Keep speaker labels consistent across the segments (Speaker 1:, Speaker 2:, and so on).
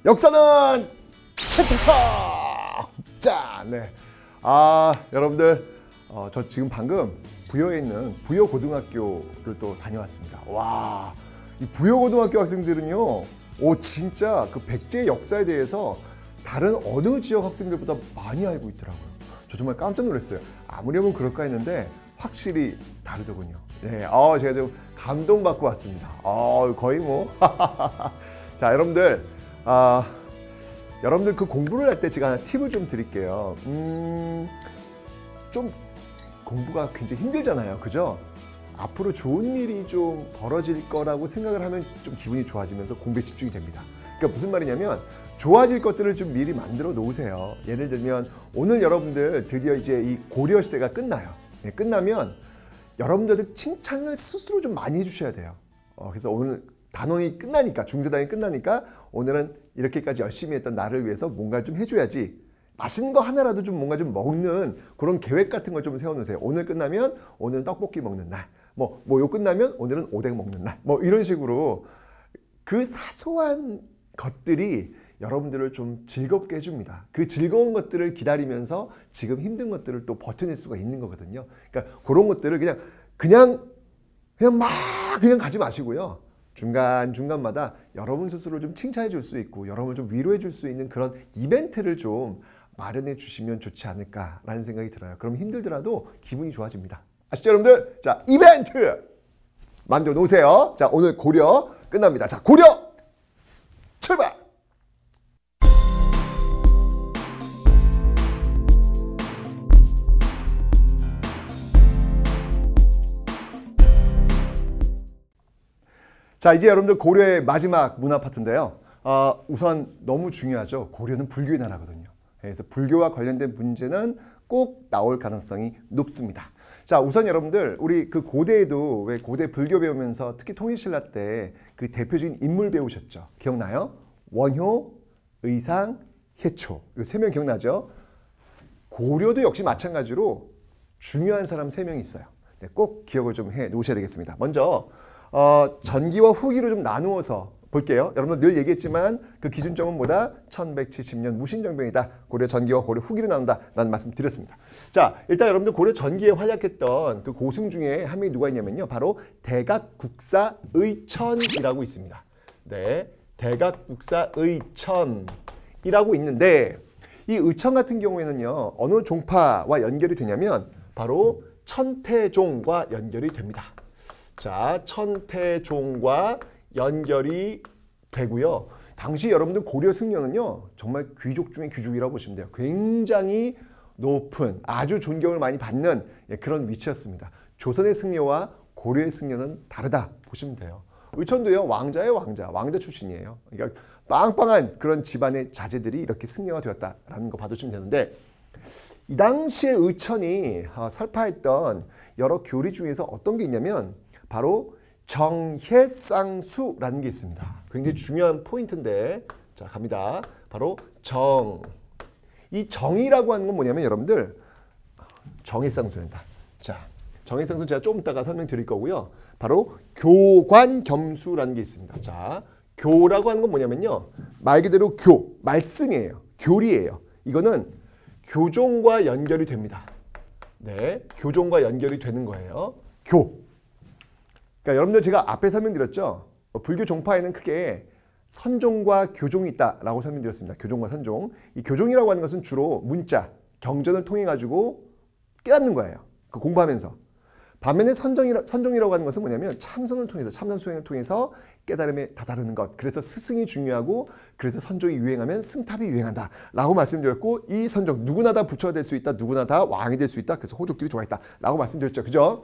Speaker 1: 역사는 채태성! 자, 네. 여러분들, 저 지금 방금 부여에 있는 부여고등학교를 또 다녀왔습니다. 와, 이 부여고등학교 학생들은요, 진짜 그 백제 역사에 대해서 다른 어느 지역 학생들보다 많이 알고 있더라고요. 저 정말 깜짝 놀랐어요. 아무리 보면 그럴까 했는데 확실히 다르더군요. 네, 제가 좀 감동받고 왔습니다. 거의 뭐. 자, 여러분들, 여러분들 그 공부를 할 때 제가 하나 팁을 좀 드릴게요. 좀 공부가 굉장히 힘들잖아요. 그죠? 앞으로 좋은 일이 좀 벌어질 거라고 생각을 하면 좀 기분이 좋아지면서 공부에 집중이 됩니다. 그러니까 무슨 말이냐면 좋아질 것들을 좀 미리 만들어 놓으세요. 예를 들면 오늘 여러분들 드디어 이제 이 고려 시대가 끝나요. 네, 끝나면 여러분들도 칭찬을 스스로 좀 많이 해주셔야 돼요. 그래서 오늘 단원이 끝나니까, 중세단이 끝나니까 오늘은 이렇게까지 열심히 했던 나를 위해서 뭔가 좀 해줘야지. 맛있는 거 하나라도 좀 뭔가 좀 먹는 그런 계획 같은 걸 좀 세워놓으세요. 오늘 끝나면 오늘은 떡볶이 먹는 날. 요 끝나면 오늘은 오뎅 먹는 날. 이런 식으로 그 사소한 것들이 여러분들을 좀 즐겁게 해줍니다. 그 즐거운 것들을 기다리면서 지금 힘든 것들을 또 버텨낼 수가 있는 거거든요. 그러니까 그런 것들을 그냥 가지 마시고요. 중간중간마다 여러분 스스로 좀 칭찬해 줄 수 있고 여러분을 좀 위로해 줄 수 있는 그런 이벤트를 좀 마련해 주시면 좋지 않을까라는 생각이 들어요. 그럼 힘들더라도 기분이 좋아집니다. 아시죠, 여러분들? 자, 이벤트 만들어 놓으세요. 자, 오늘 고려 끝납니다. 자, 고려 출발! 자, 이제 여러분들 고려의 마지막 문화 파트인데요. 우선 너무 중요하죠. 고려는 불교의 나라거든요. 그래서 불교와 관련된 문제는 꼭 나올 가능성이 높습니다. 자, 우선 여러분들 우리 그 고대에도 왜 고대 불교 배우면서 특히 통일신라 때 그 대표적인 인물 배우셨죠? 기억나요? 원효, 의상, 해초. 이 세 명 기억나죠? 고려도 역시 마찬가지로 중요한 사람 3명이 있어요. 네, 꼭 기억을 좀 해 놓으셔야 되겠습니다. 먼저 전기와 후기로 좀 나누어서 볼게요. 여러분들 늘 얘기했지만 그 기준점은 뭐다? 1170년 무신정병이다. 고려 전기와 고려 후기로 나눈다라는 말씀 드렸습니다. 자, 일단 여러분들 고려 전기에 활약했던 그 고승 중에 한 명이 누가 있냐면요. 바로 대각국사의천이라고 있습니다. 네, 대각국사의천이라고 있는데 이 의천 같은 경우에는요. 어느 종파와 연결이 되냐면 바로 천태종과 연결이 됩니다. 자, 천태종과 연결이 되고요. 당시 여러분들 고려 승려는요. 정말 귀족 중에 귀족이라고 보시면 돼요. 굉장히 높은, 아주 존경을 많이 받는 그런 위치였습니다. 조선의 승려와 고려의 승려는 다르다 보시면 돼요. 의천도요. 왕자의 왕자 출신이에요. 그러니까 빵빵한 그런 집안의 자제들이 이렇게 승려가 되었다라는 거 봐두시면 되는데 이 당시에 의천이 설파했던 여러 교리 중에서 어떤 게 있냐면 바로 정해쌍수라는 게 있습니다. 굉장히 중요한 포인트인데 자, 갑니다. 바로 이 정이라고 하는 건 뭐냐면 여러분들 정해쌍수입니다. 자, 정해쌍수 제가 조금 이따가 설명드릴 거고요. 바로 교관겸수라는 게 있습니다. 자, 교라고 하는 건 뭐냐면요. 말 그대로 말씀이에요. 교리예요. 이거는 교종과 연결이 됩니다. 네, 교종과 연결이 되는 거예요. 그러니까 여러분들 제가 앞에 설명드렸죠. 불교 종파에는 크게 선종과 교종이 있다라고 설명드렸습니다. 교종과 선종. 이 교종이라고 하는 것은 주로 문자, 경전을 통해 가지고 깨닫는 거예요. 그 공부하면서. 반면에 선종이라고 하는 것은 뭐냐면 참선을 통해서, 참선 수행을 통해서 깨달음에 다다르는 것. 그래서 스승이 중요하고 그래서 선종이 유행하면 승탑이 유행한다 라고 말씀드렸고 이 선종 누구나 다 부처가 될 수 있다. 누구나 다 왕이 될 수 있다. 그래서 호족들이 좋아했다 라고 말씀드렸죠. 그죠?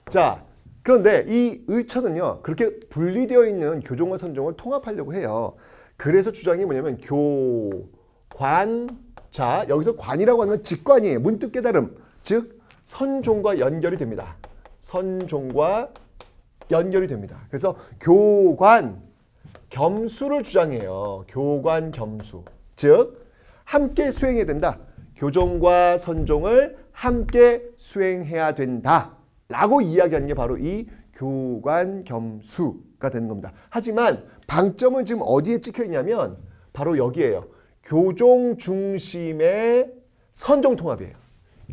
Speaker 1: 자, 그런데 이 의천은요. 그렇게 분리되어 있는 교종과 선종을 통합하려고 해요. 그래서 주장이 뭐냐면 교관자, 여기서 관이라고 하는 건 직관이에요. 문득 깨달음, 즉 선종과 연결이 됩니다. 선종과 연결이 됩니다. 그래서 교관 겸수를 주장해요. 교관 겸수, 즉 함께 수행해야 된다. 교종과 선종을 함께 수행해야 된다 라고 이야기하는 게 바로 이 교관 겸수가 되는 겁니다. 하지만 방점은 지금 어디에 찍혀 있냐면 바로 여기에요. 교종 중심의 선종통합이에요.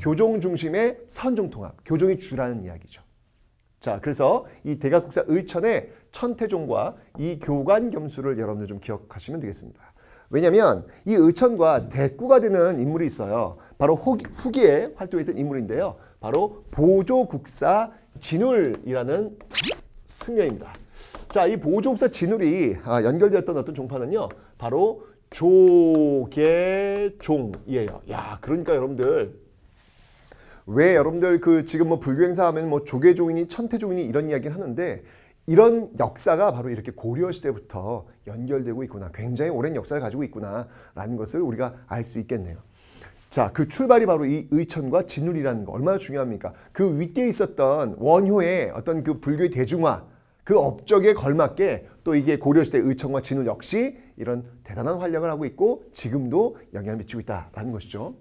Speaker 1: 교종 중심의 선종통합. 교종이 주라는 이야기죠. 자, 그래서 이 대각국사 의천의 천태종과 이 교관겸수를 여러분들 좀 기억하시면 되겠습니다. 왜냐하면 이 의천과 대꾸가 되는 인물이 있어요. 바로 후기에 활동했던 인물인데요. 바로 보조국사 진울이라는 승려입니다. 자, 이 보조국사 진울이 연결되었던 어떤 종파는요. 바로 조계종이에요. 야, 그러니까 여러분들 왜 여러분들 지금 뭐 불교 행사하면 뭐 조계종이니 천태종이니 이런 이야기를 하는데 이런 역사가 바로 이렇게 고려 시대부터 연결되고 있구나. 굉장히 오랜 역사를 가지고 있구나라는 것을 우리가 알 수 있겠네요. 자, 그 출발이 바로 이 의천과 진울이라는 거 얼마나 중요합니까? 그 윗대에 있었던 원효의 어떤 그 불교의 대중화, 그 업적에 걸맞게 또 이게 고려시대 의천과 진울 역시 이런 대단한 활약을 하고 있고 지금도 영향을 미치고 있다라는 것이죠.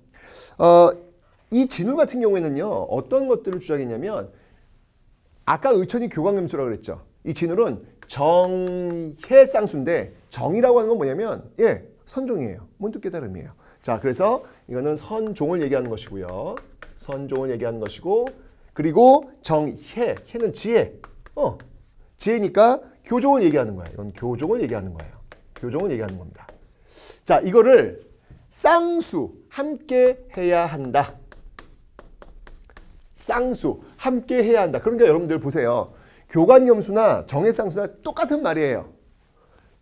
Speaker 1: 이 진울 같은 경우에는요. 어떤 것들을 주장했냐면 아까 의천이 교관겸수라고 그랬죠. 이 진울은 정해쌍수인데 정이라고 하는 건 뭐냐면 선종이에요. 문득 깨달음이에요. 자, 그래서 이거는 선종을 얘기하는 것이고요. 선종을 얘기하는 것이고 그리고 정해, 해는 지혜. 지혜니까 교종을 얘기하는 거예요. 이건 교종을 얘기하는 거예요. 교종을 얘기하는 겁니다. 자, 이거를 쌍수 함께 해야 한다. 쌍수 함께 해야 한다. 그러니까 여러분들 보세요. 교관겸수나 정해쌍수나 똑같은 말이에요.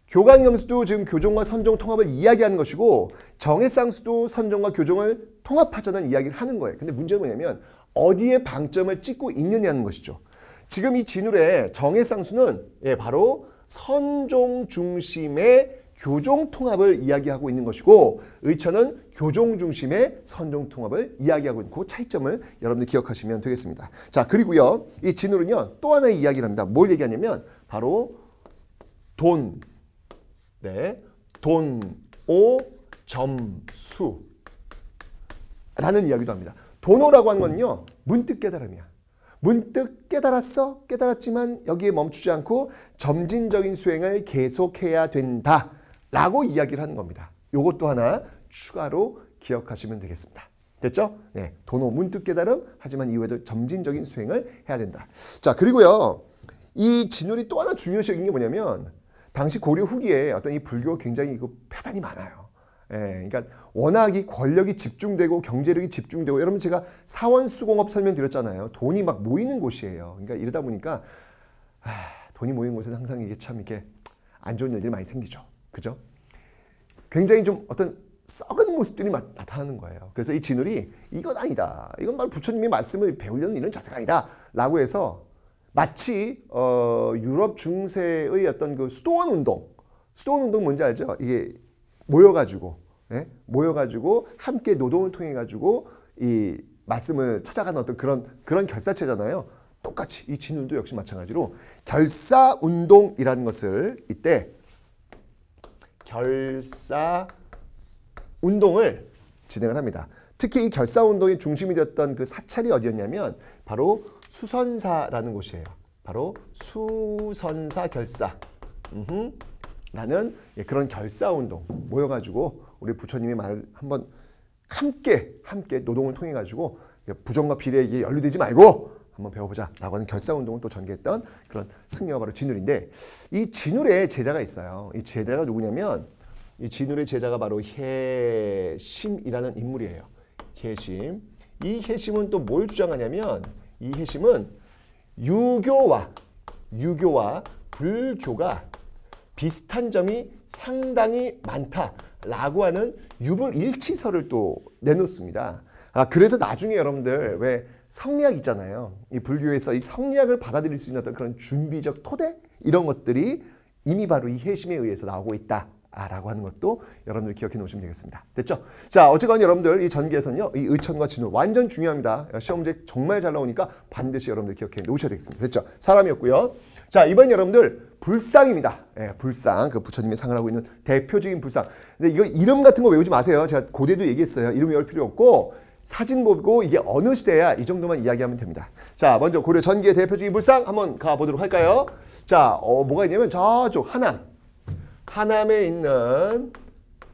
Speaker 1: 교관겸수도 지금 교종과 선종 통합을 이야기하는 것이고 정해쌍수도 선종과 교종을 통합하자는 이야기를 하는 거예요. 근데 문제는 뭐냐면 어디에 방점을 찍고 있느냐는 것이죠. 지금 이 진울의 정해쌍수는 바로 선종 중심의 교종 통합을 이야기하고 있는 것이고 의천은 교종 중심의 선종 통합을 이야기하고 있는 그 차이점을 여러분들 기억하시면 되겠습니다. 자, 그리고요. 이 진울은요. 또 하나의 이야기를 합니다. 뭘 얘기하냐면 바로 돈, 돈오점수 라는 이야기도 합니다. 돈오라고 하는 건요. 문득 깨달음이야. 문득 깨달았어? 깨달았지만 여기에 멈추지 않고 점진적인 수행을 계속해야 된다. 라고 이야기를 하는 겁니다. 요것도 하나 추가로 기억하시면 되겠습니다. 됐죠? 네, 돈오 문득 깨달음 하지만 이후에도 점진적인 수행을 해야 된다. 자, 그리고요. 이 진울이 또 하나 중요시한 게 뭐냐면 당시 고려 후기에 어떤 이 불교가 굉장히 폐단이 많아요. 그러니까 워낙 이 권력이 집중되고 경제력이 집중되고 여러분 제가 사원수공업 설명드렸잖아요. 돈이 막 모이는 곳이에요. 그러니까 이러다 보니까 돈이 모이는 곳은 항상 이게 참 이렇게 안 좋은 일들이 많이 생기죠. 그죠? 굉장히 좀 어떤 썩은 모습들이 나타나는 거예요. 그래서 이 진울이 이건 아니다. 이건 바로 부처님의 말씀을 배우려는 이런 자세가 아니다. 라고 해서 마치 유럽 중세의 어떤 그 수도원 운동 뭔지 알죠? 이게 모여가지고 함께 노동을 통해 가지고 이 말씀을 찾아가는 어떤 그런 결사체잖아요. 똑같이 이 진울도 역시 마찬가지로 결사운동이라는 것을 이때 결사운동을 진행을 합니다. 특히 이 결사운동의 중심이 되었던 그 사찰이 어디였냐면 바로 수선사라는 곳이에요. 바로 수선사 결사 라는 그런 결사운동 모여가지고 우리 부처님의 말을 한번 함께 노동을 통해 가지고 부정과 비례에 연루되지 말고 한번 배워보자 라고 하는 결사운동을 또 전개했던 그런 승려가 바로 진울인데 이 진울의 제자가 있어요. 이 제자가 누구냐면 이 진울의 제자가 바로 해심이라는 인물이에요. 해심. 이 해심은 또 뭘 주장하냐면 이 해심은 유교와 불교가 비슷한 점이 상당히 많다라고 하는 유불일치설을 또 내놓습니다. 그래서 나중에 여러분들 왜 성리학 있잖아요. 이 불교에서 이 성리학을 받아들일 수 있는 어떤 그런 준비적 토대 이런 것들이 이미 바로 이 해심에 의해서 나오고 있다라고 하는 것도 여러분들 기억해 놓으시면 되겠습니다. 됐죠? 자, 어쨌건 여러분들 이 전기에서는요. 이 의천과 진울 완전 중요합니다. 시험 문제 정말 잘 나오니까 반드시 여러분들 기억해 놓으셔야 되겠습니다. 됐죠? 사람이었고요. 자, 이번 여러분들 불상입니다. 불상. 그 부처님의 상을 하고 있는 대표적인 불상. 근데 이거 이름 같은 거 외우지 마세요. 제가 고대도 얘기했어요. 이름 외울 필요 없고 사진 보고 이게 어느 시대야 이 정도만 이야기하면 됩니다. 자, 먼저 고려 전기의 대표적인 불상 한번 가보도록 할까요? 자, 뭐가 있냐면 저쪽 하남에 있는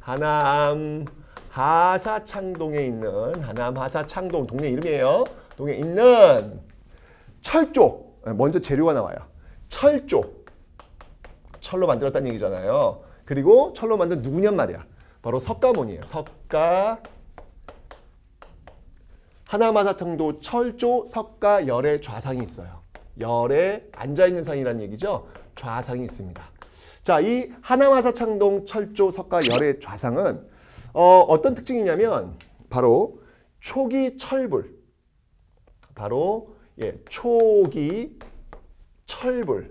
Speaker 1: 하남 하사창동에 있는 하남 하사창동 동네 이름이에요. 동에 있는 철조. 먼저 재료가 나와요. 철조. 철로 만들었다는 얘기잖아요. 그리고 철로 만든 누구냔 말이야. 바로 석가모니예요. 석가 하남 하사창동 철조 석가 열의 좌상이 있어요. 열에 앉아있는 상이라는 얘기죠. 좌상이 있습니다. 자, 이 하남 하사창동 철조 석가 열의 좌상은 어떤 특징이냐면 바로 초기 철불. 바로 초기 철불.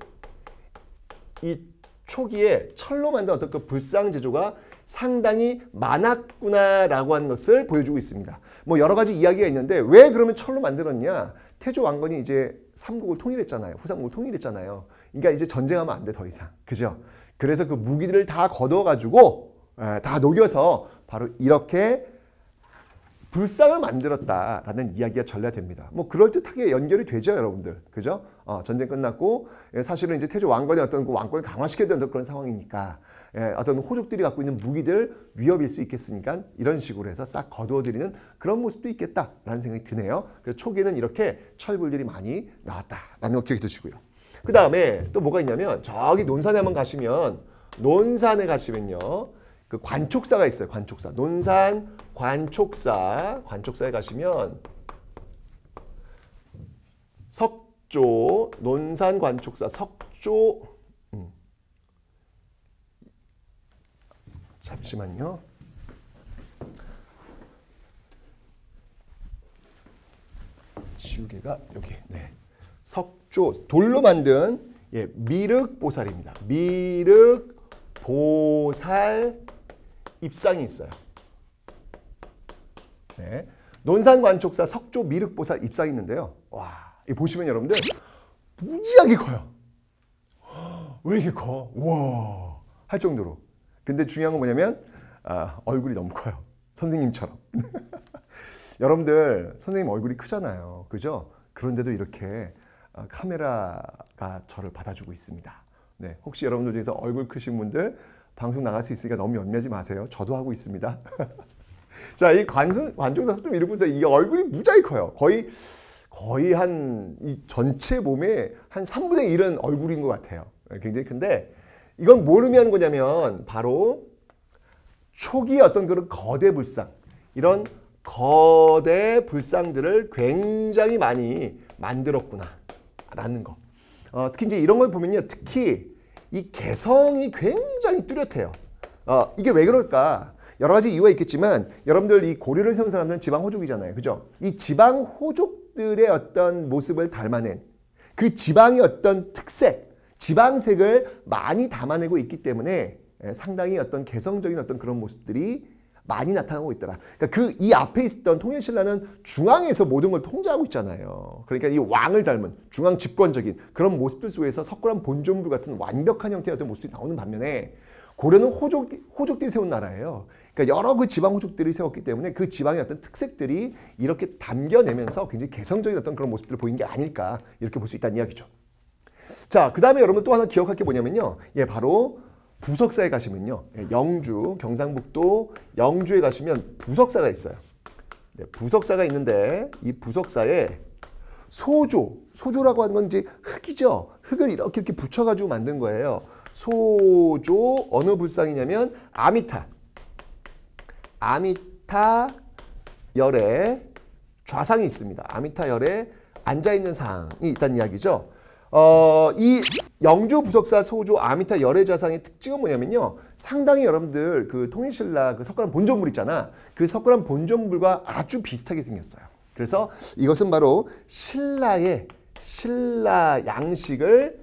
Speaker 1: 이 초기에 철로 만든 어떤 그 불상 제조가 상당히 많았구나라고 하는 것을 보여주고 있습니다. 뭐 여러 가지 이야기가 있는데 왜 그러면 철로 만들었냐? 태조 왕건이 이제 삼국을 통일했잖아요. 후삼국을 통일했잖아요. 그러니까 이제 전쟁하면 안 돼, 더 이상. 그죠? 그래서 그 무기들을 다 걷어가지고 다 녹여서 바로 이렇게 불상을 만들었다라는 이야기가 전래됩니다. 뭐 그럴듯하게 연결이 되죠, 여러분들. 그죠? 전쟁 끝났고 사실은 이제 태조 왕건의 어떤 그 왕권을 강화시켜야 되는 그런 상황이니까 어떤 호족들이 갖고 있는 무기들 위협일 수 있겠으니까 이런 식으로 해서 싹 거두어들이는 그런 모습도 있겠다라는 생각이 드네요. 그래서 초기에는 이렇게 철불들이 많이 나왔다라는 거 기억해 두시고요. 그 다음에 또 뭐가 있냐면 저기 논산에 한번 가시면 논산에 가시면요. 그 관촉사가 있어요. 관촉사. 논산 관촉사에 가시면 석조, 논산 관촉사, 석조. 잠시만요. 지우개가 여기. 네. 석조, 돌로 만든 미륵보살입니다. 미륵보살 입상이 있어요. 네. 논산관촉사 석조 미륵보살 입상이 있는데요. 와, 이 보시면 여러분들 무지하게 커요. 왜 이렇게 커? 와, 할 정도로. 근데 중요한 건 뭐냐면 얼굴이 너무 커요. 선생님처럼. 여러분들 선생님 얼굴이 크잖아요. 그죠? 그런데도 이렇게 카메라가 저를 받아주고 있습니다. 네, 혹시 여러분들 중에서 얼굴 크신 분들 방송 나갈 수 있으니까 너무 연매하지 마세요. 저도 하고 있습니다. 자, 이 관종사 석조 미륵보살 이 얼굴이 무지하게 커요. 거의 한 이 전체 몸의 한 3분의 1은 얼굴인 것 같아요. 굉장히 큰데 이건 뭘 의미하는 거냐면 바로 초기의 어떤 그런 거대 불상, 이런 거대 불상들을 굉장히 많이 만들었구나라는 거. 특히 이제 이런 걸 보면요, 특히 이 개성이 굉장히 뚜렷해요. 이게 왜 그럴까? 여러 가지 이유가 있겠지만 여러분들 이 고려를 세운 사람들은 지방 호족이잖아요. 그죠? 이 지방 호족들의 어떤 모습을 닮아낸 그 지방의 어떤 특색, 지방색을 많이 담아내고 있기 때문에 상당히 어떤 개성적인 어떤 그런 모습들이 많이 나타나고 있더라. 그러니까 이 앞에 있었던 통일신라는 중앙에서 모든 걸 통제하고 있잖아요. 그러니까 이 왕을 닮은 중앙 집권적인 그런 모습들 속에서 석굴암 본존불 같은 완벽한 형태의 어떤 모습들이 나오는 반면에 고려는 호족들이 세운 나라예요. 그러니까 여러 그 지방 호족들이 세웠기 때문에 그 지방의 어떤 특색들이 이렇게 담겨내면서 굉장히 개성적인 어떤 그런 모습들을 보인 게 아닐까 이렇게 볼 수 있다는 이야기죠. 자, 그 다음에 여러분 또 하나 기억할 게 뭐냐면요. 바로 부석사에 가시면요. 영주, 경상북도 영주에 가시면 부석사가 있어요. 네, 부석사가 있는데 이 부석사에 소조라고 하는 건 이제 흙이죠. 흙을 이렇게 붙여가지고 만든 거예요. 소조 어느 불상이냐면 아미타 열에 좌상이 있습니다. 아미타 열에 앉아있는 상이 있다는 이야기죠. 이 영주 부석사 소조 아미타 열의 좌상의 특징은 뭐냐면요. 상당히 여러분들 그 통일신라 그 석굴암 본존불 있잖아. 그 석굴암 본존불과 아주 비슷하게 생겼어요. 그래서 이것은 바로 신라 양식을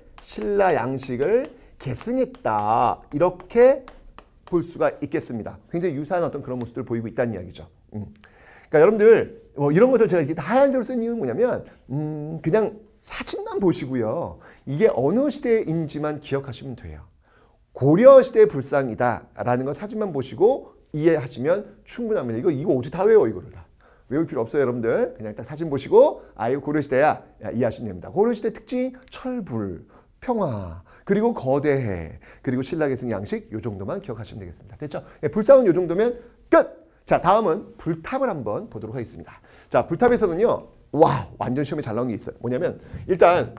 Speaker 1: 계승했다. 이렇게 볼 수가 있겠습니다. 굉장히 유사한 어떤 그런 모습들을 보이고 있다는 이야기죠. 그러니까 여러분들 이런 것들 제가 이렇게 하얀색으로 쓴 이유는 뭐냐면 그냥 사진만 보시고요. 이게 어느 시대인지만 기억하시면 돼요. 고려시대 불상이다라는 건 사진만 보시고 이해하시면 충분합니다. 이거 어디 다 외워, 이거를 다. 외울 필요 없어요, 여러분들. 그냥 딱 사진 보시고 이거 고려시대야 이해하시면 됩니다. 고려시대 특징이 철불, 평화, 그리고 거대해, 그리고 신라의 승 양식 요 정도만 기억하시면 되겠습니다. 됐죠? 네, 불상은 요 정도면 끝! 자, 다음은 불탑을 한번 보도록 하겠습니다. 자, 불탑에서는요. 와, 완전 시험에 잘 나온 게 있어요. 뭐냐면 일단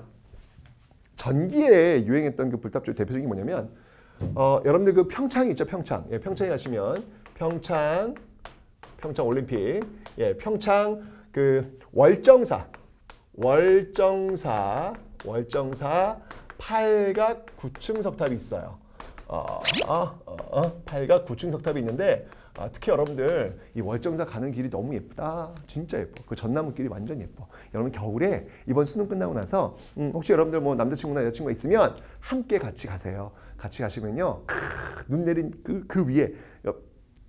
Speaker 1: 전기에 유행했던 그 불탑 중 대표적인 게 뭐냐면 여러분들 그 평창 있죠? 평창. 예, 평창에 가시면 평창 올림픽. 예, 평창 그 월정사 팔각 9층 석탑이 있어요. 팔각 9층 석탑이 있는데 특히 여러분들 이 월정사 가는 길이 너무 예쁘다. 진짜 예뻐. 그 전나무길이 완전 예뻐. 여러분 겨울에 이번 수능 끝나고 나서 혹시 여러분들 뭐 남자친구나 여자친구가 있으면 함께 같이 가세요. 같이 가시면요. 눈 내린 그 위에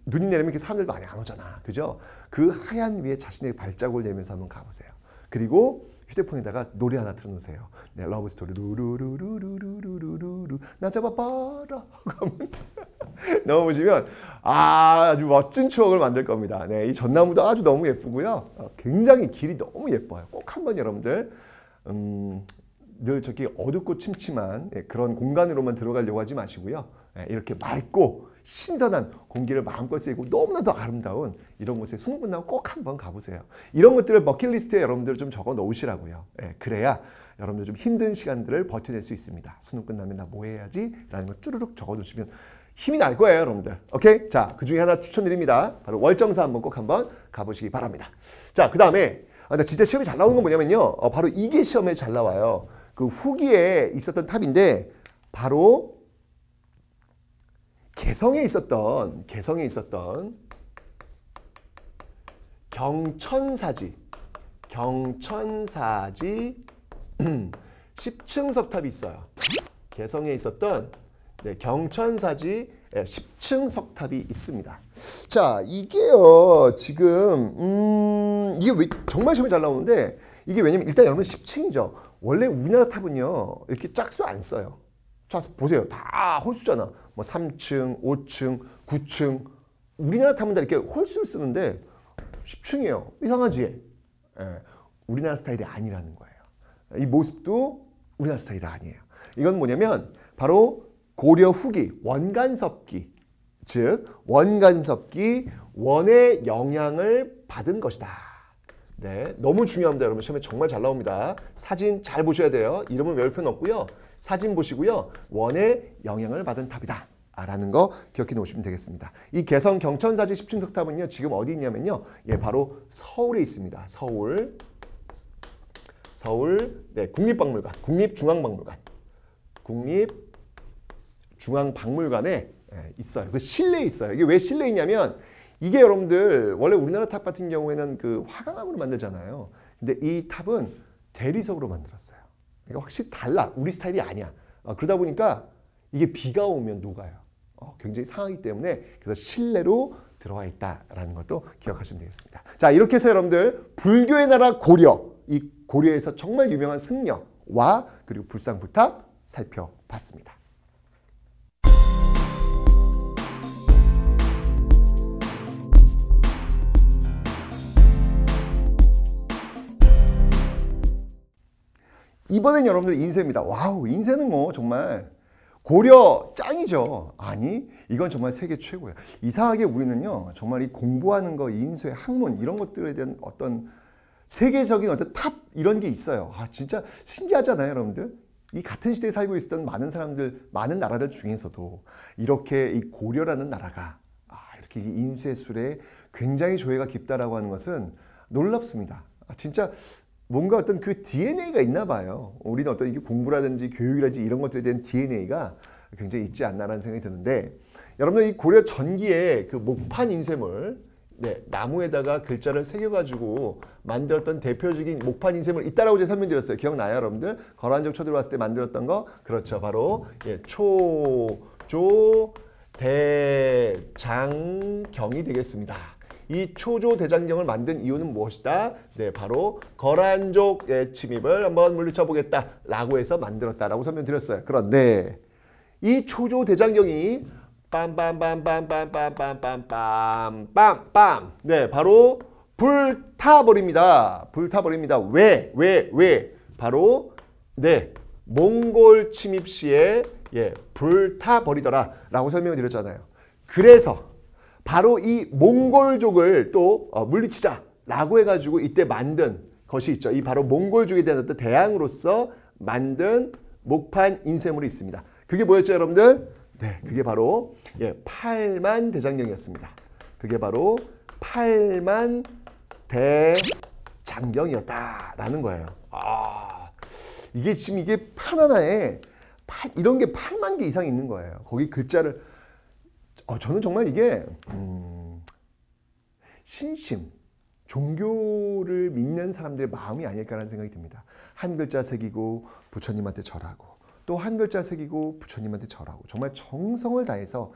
Speaker 1: 눈이 내리면 이렇게 사람들 많이 안 오잖아. 그죠? 그 하얀 위에 자신의 발자국을 내면서 한번 가보세요. 그리고 휴대폰에다가 노래 하나 틀어놓으세요. 네, 러브스토리 루루루루루루루루루 나 잡아봐라 하고 넣어보시면 아주 멋진 추억을 만들 겁니다. 네, 이 전나무도 아주 너무 예쁘고요. 굉장히 길이 너무 예뻐요. 꼭 한번 여러분들 늘 저기 어둡고 침침한 그런 공간으로만 들어가려고 하지 마시고요. 이렇게 맑고 신선한 공기를 마음껏 쐬고 너무나도 아름다운 이런 곳에 수능 끝나고 꼭 한번 가보세요. 이런 것들을 버킷리스트에 여러분들 좀 적어 놓으시라고요. 그래야 여러분들 좀 힘든 시간들을 버텨낼 수 있습니다. 수능 끝나면 나 뭐 해야지? 라는 거 쭈르륵 적어 놓으시면 힘이 날 거예요, 여러분들. 오케이? 자, 그 중에 하나 추천드립니다. 바로 월정사 한번 꼭 한번 가보시기 바랍니다. 자, 그 다음에 진짜 시험에 잘 나오는 건 뭐냐면요. 바로 이게 시험에 잘 나와요. 그 후기에 있었던 탑인데 바로 개성에 있었던 경천사지 10층 석탑이 있어요. 개성에 있었던 경천사지 10층 석탑이 있습니다. 자, 이게요 지금 이게 왜 정말 시험에 잘 나오는데 이게 왜냐면 일단 여러분 10층이죠. 원래 우리나라 탑은요 이렇게 짝수 안 써요. 자, 보세요. 다 홀수잖아. 뭐 3층, 5층, 9층. 우리나라 탑은 다 이렇게 홀수를 쓰는데 10층이에요. 이상하지? 우리나라 스타일이 아니라는 거예요. 이 모습도 우리나라 스타일이 아니에요. 이건 뭐냐면 바로 고려 후기 원간섭기, 즉 원간섭기 원의 영향을 받은 것이다. 네, 너무 중요합니다. 여러분 시험에 정말 잘 나옵니다. 사진 잘 보셔야 돼요. 이름은 외울 필요는 없고요. 사진 보시고요. 원의 영향을 받은 탑이다. 라는 거 기억해 놓으시면 되겠습니다. 이 개성 경천사지 10층 석탑은요. 지금 어디 있냐면요. 예, 바로 서울에 있습니다. 서울 네, 국립박물관, 국립중앙박물관에 있어요. 그 실내에 있어요. 이게 왜 실내에 있냐면 이게 여러분들 원래 우리나라 탑 같은 경우에는 그 화강암으로 만들잖아요. 근데 이 탑은 대리석으로 만들었어요. 그러니까 확실히 달라. 우리 스타일이 아니야. 그러다 보니까 이게 비가 오면 녹아요. 굉장히 상하기 때문에 그래서 실내로 들어와 있다라는 것도 기억하시면 되겠습니다. 자, 이렇게 해서 여러분들 불교의 나라 고려, 이 고려에서 정말 유명한 승려와 그리고 불상불탑 살펴봤습니다. 이번엔 여러분들 인쇄입니다. 와우, 인쇄는 뭐 정말 고려 짱이죠. 아니, 이건 정말 세계 최고예요. 이상하게 우리는요, 정말 이 공부하는 거, 인쇄, 학문 이런 것들에 대한 어떤 세계적인 어떤 탑 이런 게 있어요. 진짜 신기하잖아요, 여러분들. 이 같은 시대에 살고 있었던 많은 사람들, 많은 나라들 중에서도 이렇게 이 고려라는 나라가 이렇게 인쇄술에 굉장히 조예가 깊다라고 하는 것은 놀랍습니다. 진짜 뭔가 어떤 그 DNA가 있나 봐요. 우리는 어떤 이게 공부라든지 교육이라든지 이런 것들에 대한 DNA가 굉장히 있지 않나라는 생각이 드는데 여러분들 이 고려 전기의 그 목판 인쇄물 나무에다가 글자를 새겨가지고 만들었던 대표적인 목판 인쇄물 있다라고 제가 설명드렸어요. 기억나요, 여러분들? 거란족 초들 왔을 때 만들었던 거? 그렇죠. 바로 초조대장경이 되겠습니다. 이 초조대장경을 만든 이유는 무엇이다? 네, 바로 거란족의 침입을 한번 물리쳐 보겠다라고 해서 만들었다라고 설명드렸어요. 그런데 이 초조대장경이 빰빰빰빰빰빰빰빰빰빰 네, 바로 불타버립니다. 불타버립니다. 왜? 바로 몽골 침입 시에 불타버리더라 라고 설명을 드렸잖아요. 그래서 바로 이 몽골족을 또 물리치자 라고 해가지고 이때 만든 것이 있죠. 이 바로 몽골족에 대한 어떤 대항으로서 만든 목판 인쇄물이 있습니다. 그게 뭐였죠, 여러분들? 네, 그게 바로 8만 대장경이었습니다. 그게 바로 8만 대장경이었다라는 거예요. 이게 지금 이게 판 하나에 이런 게 8만 개 이상 있는 거예요. 거기 글자를 저는 정말 이게 신심, 종교를 믿는 사람들의 마음이 아닐까라는 생각이 듭니다. 한 글자 새기고 부처님한테 절하고 또 한 글자 새기고 부처님한테 절하고 정말 정성을 다해서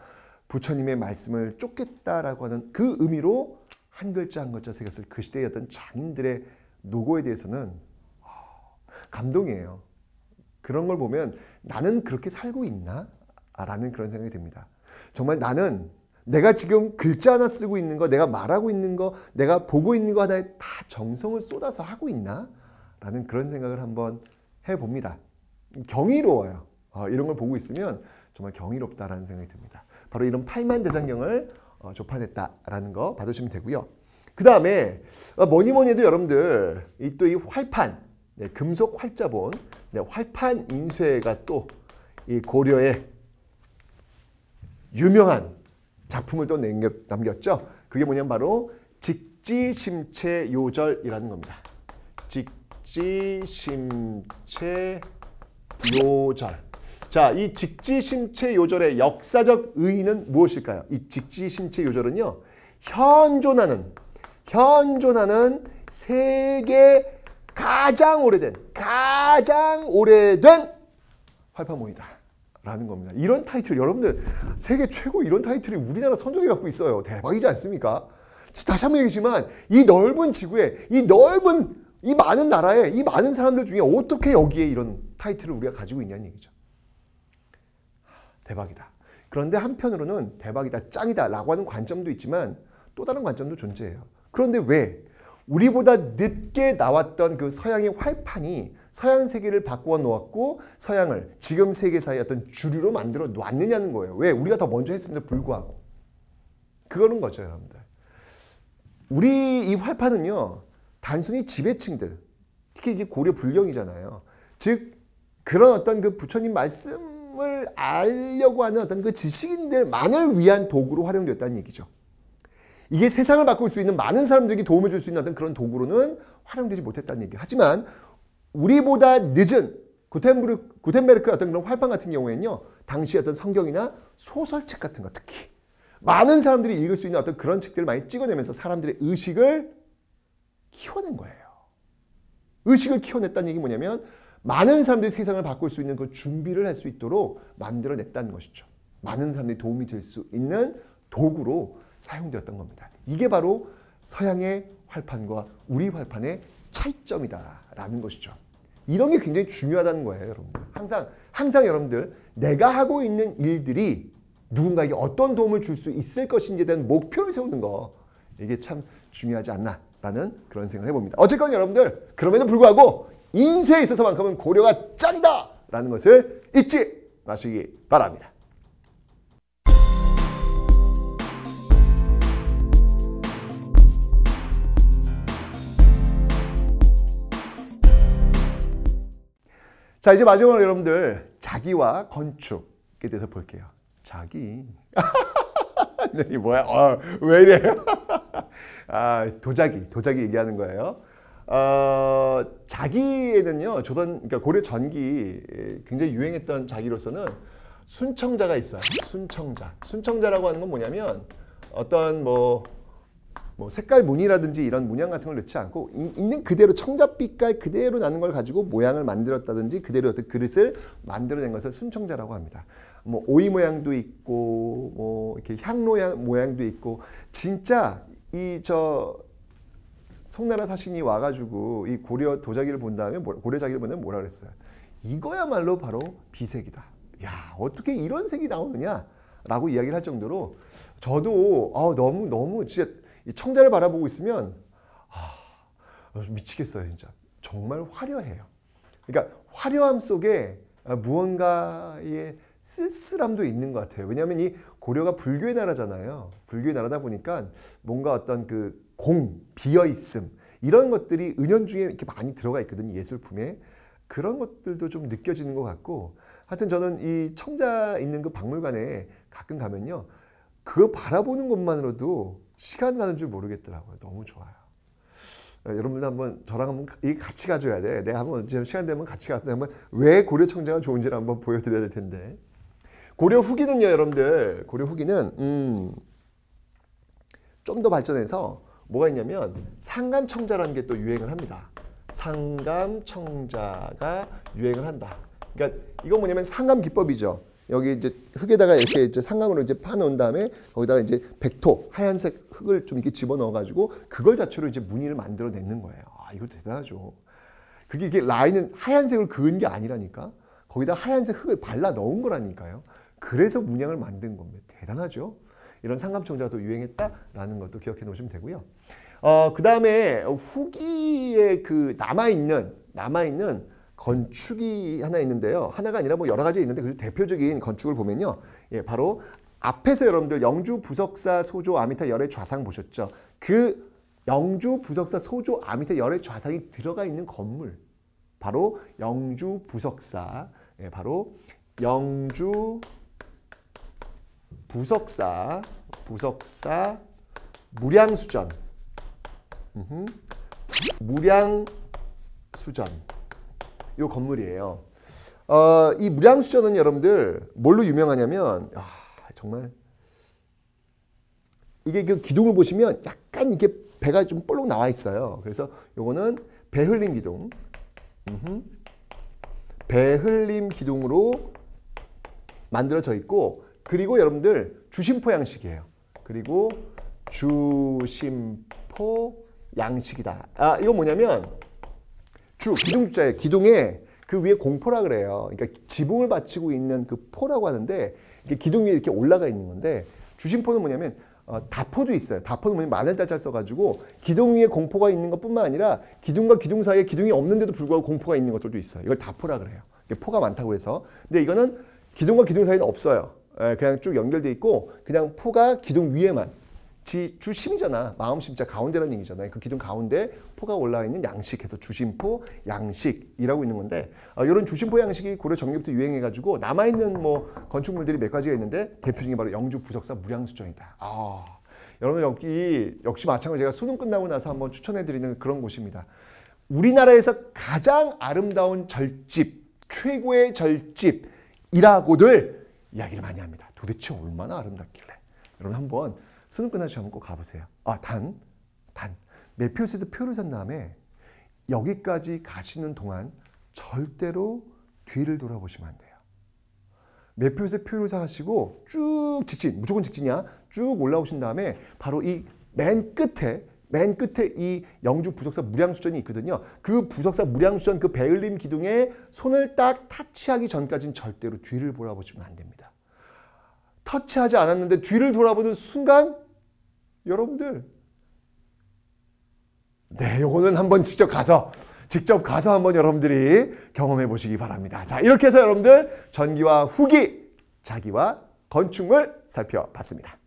Speaker 1: 부처님의 말씀을 쫓겠다라고 하는 그 의미로 한 글자 한 글자 새겼을 그 시대의 어떤 장인들의 노고에 대해서는 감동이에요. 그런 걸 보면 나는 그렇게 살고 있나? 라는 그런 생각이 듭니다. 정말 나는 내가 지금 글자 하나 쓰고 있는 거, 내가 말하고 있는 거, 내가 보고 있는 거 하나에 다 정성을 쏟아서 하고 있나? 라는 그런 생각을 한번 해봅니다. 경이로워요. 이런 걸 보고 있으면 정말 경이롭다라는 생각이 듭니다. 바로 이런 8만 대장경을 조판했다라는 거 받으시면 되고요. 그 다음에 뭐니 해도 여러분들 또 이 활판, 금속 활자본, 활판 인쇄가 또 이 고려의 유명한 작품을 또 남겼죠. 그게 뭐냐면 바로 직지심체요절이라는 겁니다. 직지심체요절. 자, 이 직지심체요절의 역사적 의의는 무엇일까요? 이 직지심체요절은요, 현존하는 세계 가장 오래된 활판모이다 라는 겁니다. 이런 타이틀, 여러분들 세계 최고 이런 타이틀이 우리나라 선조들이 갖고 있어요. 대박이지 않습니까? 다시 한번 얘기지만 이 넓은 지구에 이 많은 나라에 이 많은 사람들 중에 어떻게 여기에 이런 타이틀을 우리가 가지고 있냐는 얘기죠. 대박이다. 그런데 한편으로는 대박이다, 짱이다 라고 하는 관점도 있지만 또 다른 관점도 존재해요. 그런데 왜 우리보다 늦게 나왔던 그 서양의 활판이 서양 세계를 바꾸어 놓았고 서양을 지금 세계사의 어떤 주류로 만들어 놨느냐는 거예요. 왜? 우리가 더 먼저 했음에도 불구하고. 그거는 거죠, 여러분들. 우리 이 활판은요, 단순히 지배층들, 특히 이게 고려 불경이잖아요. 즉 그런 어떤 그 부처님 말씀을 알려고 하는 어떤 그 지식인들만을 위한 도구로 활용되었다는 얘기죠. 이게 세상을 바꿀 수 있는 많은 사람들에게 도움을 줄 수 있는 어떤 그런 도구로는 활용되지 못했다는 얘기예요. 하지만 우리보다 늦은 구텐베르크의 어떤 그런 활판 같은 경우에는요, 당시 어떤 성경이나 소설책 같은 거, 특히 많은 사람들이 읽을 수 있는 어떤 그런 책들을 많이 찍어내면서 사람들의 의식을 키워낸 거예요. 의식을 키워냈다는 얘기 뭐냐면 많은 사람들이 세상을 바꿀 수 있는 그 준비를 할 수 있도록 만들어냈다는 것이죠. 많은 사람들이 도움이 될 수 있는 도구로 사용되었던 겁니다. 이게 바로 서양의 활판과 우리 활판의 차이점이다라는 것이죠. 이런 게 굉장히 중요하다는 거예요, 여러분들. 항상 여러분들 내가 하고 있는 일들이 누군가에게 어떤 도움을 줄 수 있을 것인지에 대한 목표를 세우는 거, 이게 참 중요하지 않나라는 그런 생각을 해봅니다. 어쨌건 여러분들 그럼에도 불구하고 인쇄에 있어서만큼은 고려가 짱이다라는 것을 잊지 마시기 바랍니다. 자, 이제 마지막으로 여러분들 자기와 건축에 대해서 볼게요. 자기. 네, 뭐야? 왜 이래요? 도자기 얘기하는 거예요. 자기에는요, 그러니까 고려 전기 굉장히 유행했던 자기로서는 순청자가 있어요. 순청자라고 하는 건 뭐냐면 어떤 뭐 색깔 무늬라든지 이런 문양 같은 걸 넣지 않고 있는 그대로 청자빛깔 그대로 나는 걸 가지고 모양을 만들었다든지 그대로 어떤 그릇을 만들어낸 것을 순청자라고 합니다. 뭐 오이 모양도 있고 뭐 이렇게 향로 모양도 있고, 진짜 송나라 사신이 와가지고 이 고려 도자기를 본 다음에 고려 자기를 본 다음에 뭐라 그랬어요? 이거야말로 바로 비색이다. 야, 어떻게 이런 색이 나오느냐라고 이야기를 할 정도로 저도 너무 진짜 이 청자를 바라보고 있으면 미치겠어요, 진짜. 정말 화려해요. 그러니까 화려함 속에 무언가의 쓸쓸함도 있는 것 같아요. 왜냐하면 이 고려가 불교의 나라잖아요. 불교의 나라다 보니까 뭔가 어떤 그 비어있음 이런 것들이 은연중에 이렇게 많이 들어가 있거든요. 예술품에. 그런 것들도 좀 느껴지는 것 같고, 하여튼 저는 이 청자 있는 그 박물관에 가끔 가면요, 그거 바라보는 것만으로도 시간 가는 줄 모르겠더라고요. 너무 좋아요. 여러분들 한번 저랑 한번 같이 가줘야 돼. 내가 한번 시간 되면 같이 가서 한번 왜 고려 청자가 좋은지를 한번 보여드려야 될 텐데. 고려 후기는요, 여러분들. 고려 후기는 좀 더 발전해서 뭐가 있냐면 상감청자라는 게 또 유행을 합니다. 상감청자가 유행을 한다. 그러니까 이건 뭐냐면 상감 기법이죠. 여기 이제 흙에다가 이렇게 이제 상감으로 이제 파놓은 다음에 거기다가 이제 백토 하얀색 흙을 좀 이렇게 집어넣어 가지고 그걸 자체로 이제 무늬를 만들어내는 거예요. 아, 이거 대단하죠. 그게 이게 라인은 하얀색을 그은 게 아니라니까. 거기다 하얀색 흙을 발라 넣은 거라니까요. 그래서 문양을 만든 겁니다. 대단하죠. 이런 상감청자가 또 유행했다라는 것도 기억해 놓으시면 되고요. 그 다음에 후기에 그 남아있는 건축이 하나 있는데요. 하나가 아니라 뭐 여러 가지 있는데 그 대표적인 건축을 보면요. 예, 바로 앞에서 여러분들 영주 부석사 소조 아미타 열의 좌상 보셨죠? 그 영주 부석사 소조 아미타 열의 좌상이 들어가 있는 건물. 바로 영주 부석사. 예, 바로 영주 부석사 무량수전. 무량수전. 요 건물이에요. 이 무량수전은 여러분들 뭘로 유명하냐면 정말 이게 그 기둥을 보시면 약간 이게 배가 좀 볼록 나와 있어요. 그래서 요거는 배흘림 기둥. 배흘림 기둥으로 만들어져 있고, 그리고 여러분들 주심포 양식이에요. 그리고 주심포 양식이다. 이건 뭐냐면 기둥 주자예요. 기둥에 그 위에 공포라 그래요. 그러니까 지붕을 받치고 있는 그 포라고 하는데 이게 기둥 위에 이렇게 올라가 있는 건데, 주심포는 뭐냐면 다포도 있어요. 다포는 뭐냐면 마늘달잘 써가지고 기둥 위에 공포가 있는 것뿐만 아니라 기둥과 기둥 사이에 기둥이 없는데도 불구하고 공포가 있는 것들도 있어요. 이걸 다포라 그래요. 포가 많다고 해서. 근데 이거는 기둥과 기둥 사이는 없어요. 그냥 쭉 연결돼 있고 그냥 포가 기둥 위에만. 주심이잖아. 마음심자 가운데라는 얘기잖아요. 그 기둥 가운데 포가 올라와 있는 양식해서 주심포 양식이라고 있는 건데, 이런 주심포 양식이 고려 전기부터 유행해가지고 남아있는 뭐 건축물들이 몇 가지가 있는데 대표적인 바로 영주 부석사 무량수전이다. 여러분 여기 역시 마찬가지로 제가 수능 끝나고 나서 한번 추천해드리는 그런 곳입니다. 우리나라에서 가장 아름다운 절집, 최고의 절집이라고들 이야기를 많이 합니다. 도대체 얼마나 아름답길래. 여러분 한번 수능 끝나시 한번 꼭 가보세요. 매표소에서 표를 산 다음에 여기까지 가시는 동안 절대로 뒤를 돌아보시면 안 돼요. 매표소에서 표를 사가시고 쭉 무조건 직진이야. 쭉 올라오신 다음에 바로 이 맨 끝에 이 영주 부석사 무량수전이 있거든요. 그 부석사 무량수전 그 배흘림 기둥에 손을 딱 터치하기 전까지는 절대로 뒤를 돌아보시면 안 됩니다. 터치하지 않았는데 뒤를 돌아보는 순간 여러분들 요거는 한번 직접 가서 한번 여러분들이 경험해 보시기 바랍니다. 자, 이렇게 해서 여러분들 전기와 후기, 자기와 건축물 살펴봤습니다.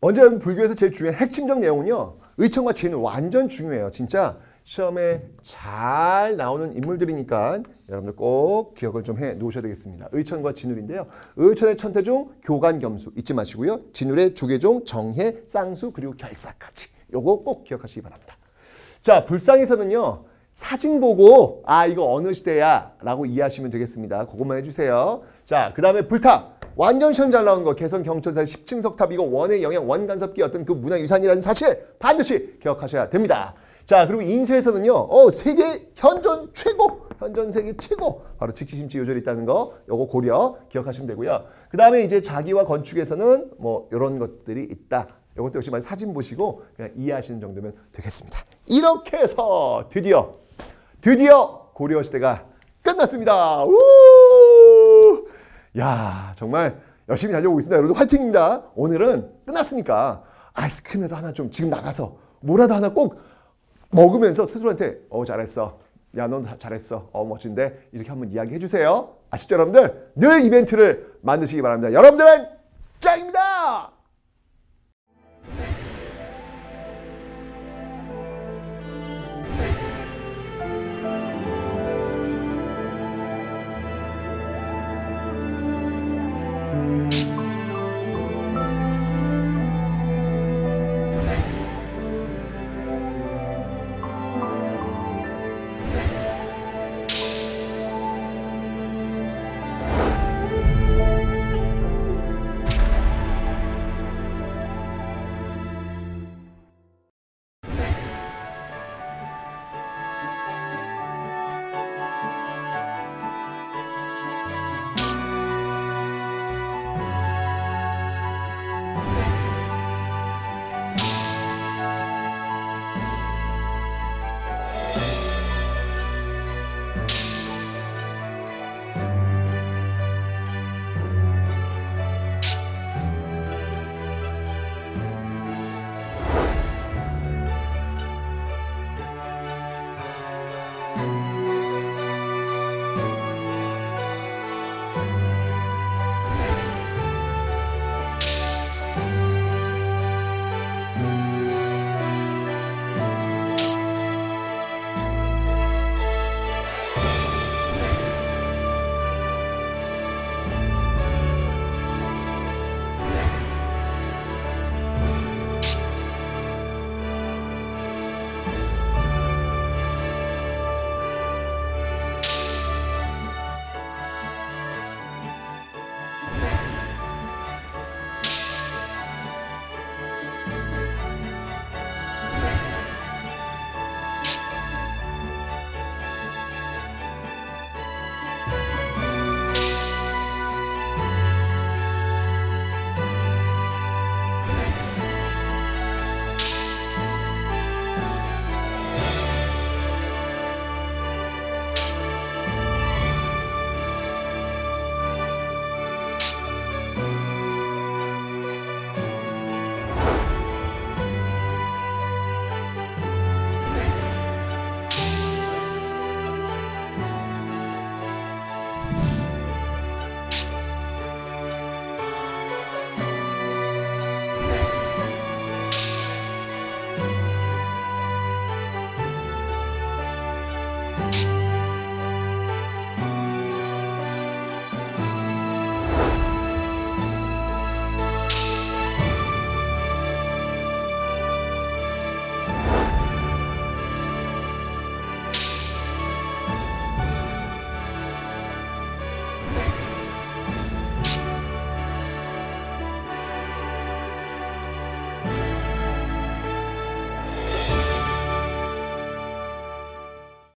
Speaker 1: 먼저 불교에서 제일 중요한 핵심적 내용은요, 의천과 진울 완전 중요해요. 진짜 시험에 잘 나오는 인물들이니까 여러분들 꼭 기억을 좀 해 놓으셔야 되겠습니다. 의천과 진울인데요. 의천의 천태종, 교관겸수 잊지 마시고요. 진울의 조계종, 정해, 쌍수, 그리고 결사까지. 요거 꼭 기억하시기 바랍니다. 자, 불상에서는요, 사진 보고 이거 어느 시대야 라고 이해하시면 되겠습니다. 그것만 해주세요. 자, 그 다음에 불탑. 완전 시험 잘 나온 거 개성 경천사 10층 석탑, 이거 원의 영향 원간섭기 어떤 그 문화유산이라는 사실 반드시 기억하셔야 됩니다. 자, 그리고 인쇄에서는요, 세계 현존 최고, 현존 세계 최고, 바로 직지심지 요절이 있다는 거, 요거 고려 기억하시면 되고요. 그 다음에 이제 자기와 건축에서는 뭐 이런 것들이 있다. 이것도 역시 사진 보시고 그냥 이해하시는 정도면 되겠습니다. 이렇게 해서 드디어 고려 시대가 끝났습니다. 야, 정말 열심히 달려보겠습니다. 여러분 화이팅입니다. 오늘은 끝났으니까 아이스크림이라도 하나 좀 지금 나가서 뭐라도 하나 꼭 먹으면서 스스로한테 잘했어. 야, 넌 잘했어. 멋진데. 이렇게 한번 이야기해 주세요. 아시죠, 여러분들? 늘 이벤트를 만드시기 바랍니다. 여러분들은 짱입니다!